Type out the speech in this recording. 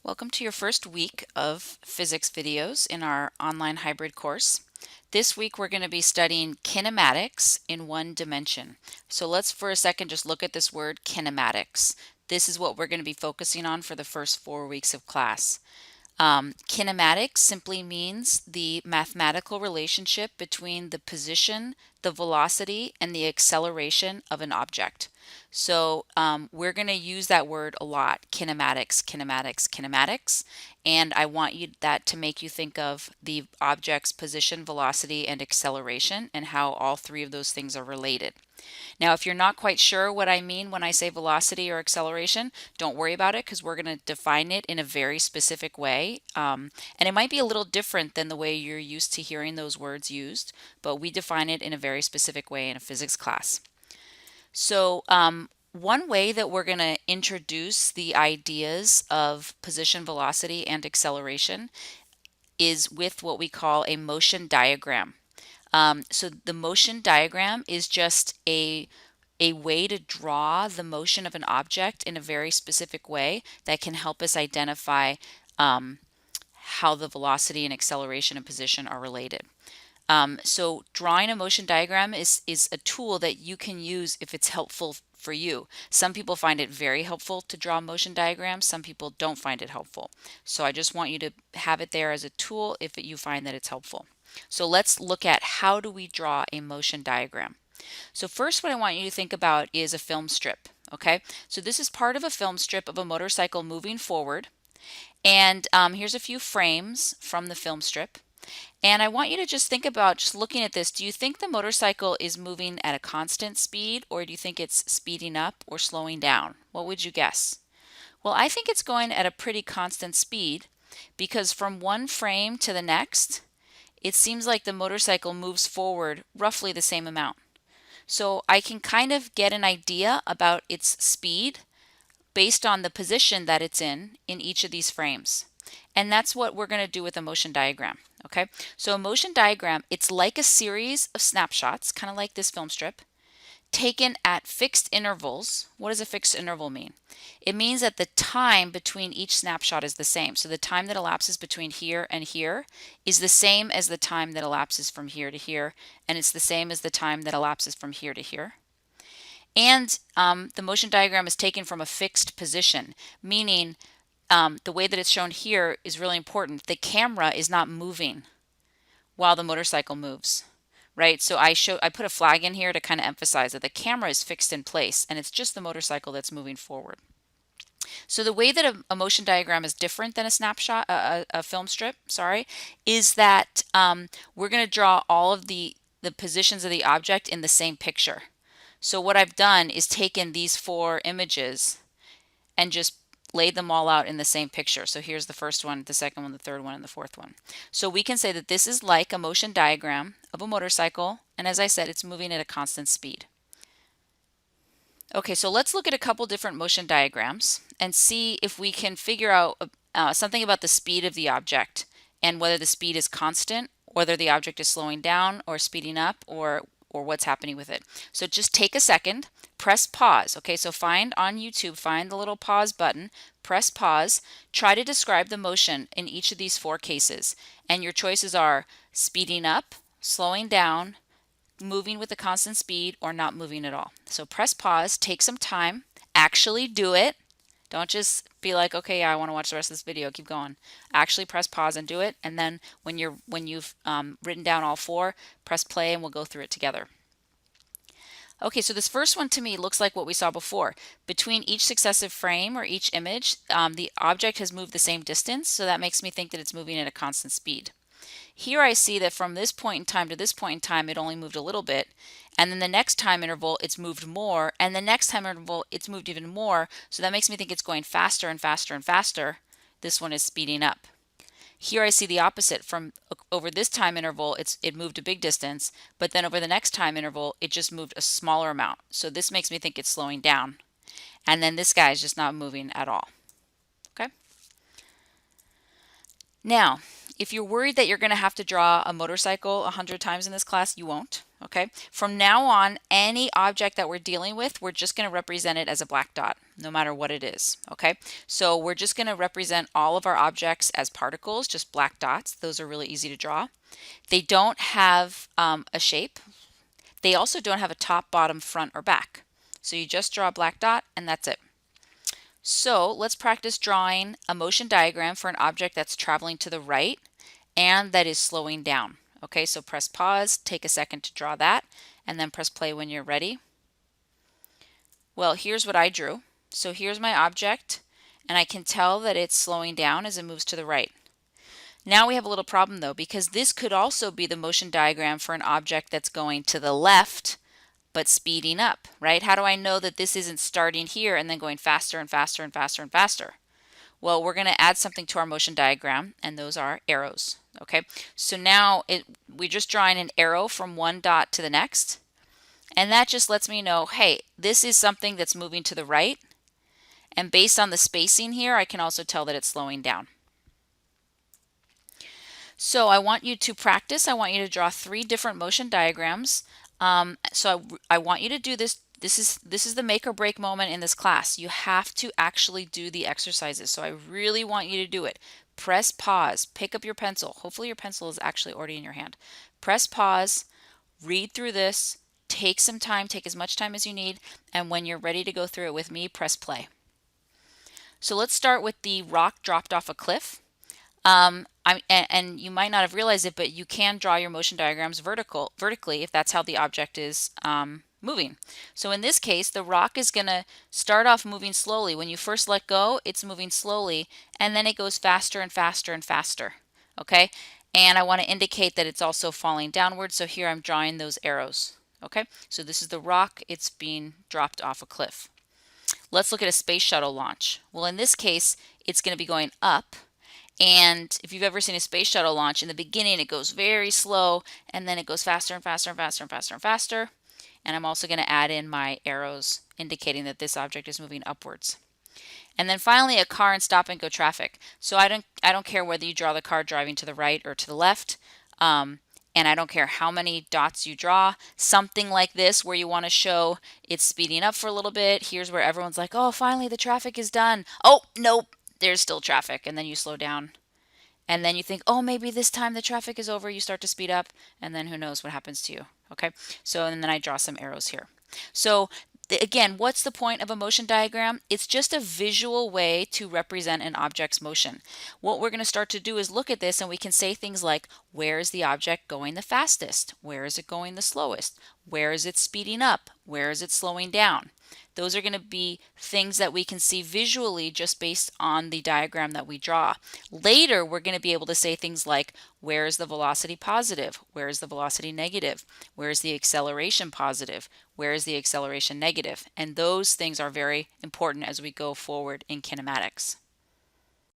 Welcome to your first week of physics videos in our online hybrid course. This week we're going to be studying kinematics in one dimension. So let's for a second just look at this word kinematics. This is what we're going to be focusing on for the first 4 weeks of class. Kinematics simply means the mathematical relationship between the position, the velocity, and the acceleration of an object. So we're going to use that word a lot, kinematics, kinematics, kinematics. And I want that to make you think of the object's position, velocity, and acceleration and how all three of those things are related. Now, if you're not quite sure what I mean when I say velocity or acceleration, don't worry about it because we're going to define it in a very specific way. And it might be a little different than the way you're used to hearing those words used, but we define it in a very specific way in a physics class. So one way that we're going to introduce the ideas of position, velocity, and acceleration is with what we call a motion diagram. So the motion diagram is just a way to draw the motion of an object in a very specific way that can help us identify how the velocity and acceleration and position are related. So drawing a motion diagram is a tool that you can use if it's helpful for you. Some people find it very helpful to draw motion diagrams. Some people don't find it helpful. So I just want you to have it there as a tool if you find that it's helpful. So let's look at how do we draw a motion diagram. So first what I want you to think about is a film strip. Okay, so this is part of a film strip of a motorcycle moving forward. And here's a few frames from the film strip. And I want you to just think about just looking at this. Do you think the motorcycle is moving at a constant speed, or do you think it's speeding up or slowing down? What would you guess? Well, I think it's going at a pretty constant speed because from one frame to the next, it seems like the motorcycle moves forward roughly the same amount. So I can kind of get an idea about its speed based on the position that it's in each of these frames. And that's what we're going to do with a motion diagram. Okay, so a motion diagram, it's like a series of snapshots, kind of like this film strip, taken at fixed intervals. What does a fixed interval mean? It means that the time between each snapshot is the same. So the time that elapses between here and here is the same as the time that elapses from here to here, and it's the same as the time that elapses from here to here. And the motion diagram is taken from a fixed position, meaning the way that it's shown here is really important. The camera is not moving while the motorcycle moves, right? So I put a flag in here to kind of emphasize that the camera is fixed in place and it's just the motorcycle that's moving forward. So the way that a motion diagram is different than a snapshot, a film strip, sorry, is that we're going to draw all of the positions of the object in the same picture. So what I've done is taken these 4 images and just laid them all out in the same picture. So here's the first one, the second one, the third one, and the fourth one. So we can say that this is like a motion diagram of a motorcycle, and as I said, it's moving at a constant speed. Okay, so let's look at a couple different motion diagrams and see if we can figure out something about the speed of the object and whether the speed is constant, whether the object is slowing down or speeding up, or what's happening with it. So just take a second, press pause. Okay, so find on YouTube, find the little pause button, press pause, try to describe the motion in each of these 4 cases. And your choices are speeding up, slowing down, moving with a constant speed, or not moving at all. So press pause, take some time, actually do it. Don't just be like, okay, yeah, I want to watch the rest of this video, keep going. Actually press pause and do it, and then when you've written down all 4, press play and we'll go through it together. Okay, so this first one to me looks like what we saw before. Between each successive frame or each image, the object has moved the same distance, so that makes me think that it's moving at a constant speed. Here I see that from this point in time to this point in time, it only moved a little bit. And then the next time interval, it's moved more. And the next time interval, it's moved even more. So that makes me think it's going faster and faster and faster. This one is speeding up. Here I see the opposite. From over this time interval, it moved a big distance. But then over the next time interval, it just moved a smaller amount. So this makes me think it's slowing down. And then this guy is just not moving at all. Okay? Now, if you're worried that you're going to have to draw a motorcycle 100 times in this class, you won't. Okay, from now on, any object that we're dealing with, we're just going to represent it as a black dot, no matter what it is. Okay, so we're just going to represent all of our objects as particles, just black dots. Those are really easy to draw. They don't have a shape. They also don't have a top, bottom, front, or back. So you just draw a black dot and that's it. So let's practice drawing a motion diagram for an object that's traveling to the right and that is slowing down. Okay, so press pause, take a second to draw that, and then press play when you're ready. Well, here's what I drew. So here's my object, and I can tell that it's slowing down as it moves to the right. Now we have a little problem though, because this could also be the motion diagram for an object that's going to the left but speeding up, right? How do I know that this isn't starting here and then going faster and faster and faster and faster? Well, we're going to add something to our motion diagram, and those are arrows. Okay, so now we're just drawing an arrow from one dot to the next, and that just lets me know, hey, this is something that's moving to the right, and based on the spacing here, I can also tell that it's slowing down. So I want you to practice. I want you to draw 3 different motion diagrams. I want you to do this. This is the make or break moment in this class. You have to actually do the exercises. So I really want you to do it. Press pause, pick up your pencil. Hopefully your pencil is actually already in your hand. Press pause, read through this, take some time, take as much time as you need, and when you're ready to go through it with me, press play. So let's start with the rock dropped off a cliff. And you might not have realized it, but you can draw your motion diagrams vertically if that's how the object is moving. So in this case, the rock is going to start off moving slowly. When you first let go, it's moving slowly, and then it goes faster and faster and faster. Okay, and I want to indicate that it's also falling downward, so here I'm drawing those arrows. Okay, so this is the rock. It's being dropped off a cliff. Let's look at a space shuttle launch. Well, in this case, it's going to be going up. And if you've ever seen a space shuttle launch, in the beginning it goes very slow, and then it goes faster and faster and faster and faster and faster. And I'm also going to add in my arrows indicating that this object is moving upwards. And then finally, a car and stop and go traffic. So I don't care whether you draw the car driving to the right or to the left. And I don't care how many dots you draw. Something like this where you want to show it's speeding up for a little bit. Here's where everyone's like, oh, finally the traffic is done. Oh, nope, there's still traffic. And then you slow down. And then you think, oh, maybe this time the traffic is over. You start to speed up. And then who knows what happens to you. Okay, so and then I draw some arrows here. So again, what's the point of a motion diagram? It's just a visual way to represent an object's motion. What we're going to start to do is look at this and we can say things like, where is the object going the fastest? Where is it going the slowest? Where is it speeding up? Where is it slowing down? Those are going to be things that we can see visually just based on the diagram that we draw. Later, we're going to be able to say things like, where is the velocity positive? Where is the velocity negative? Where is the acceleration positive? Where is the acceleration negative? And those things are very important as we go forward in kinematics.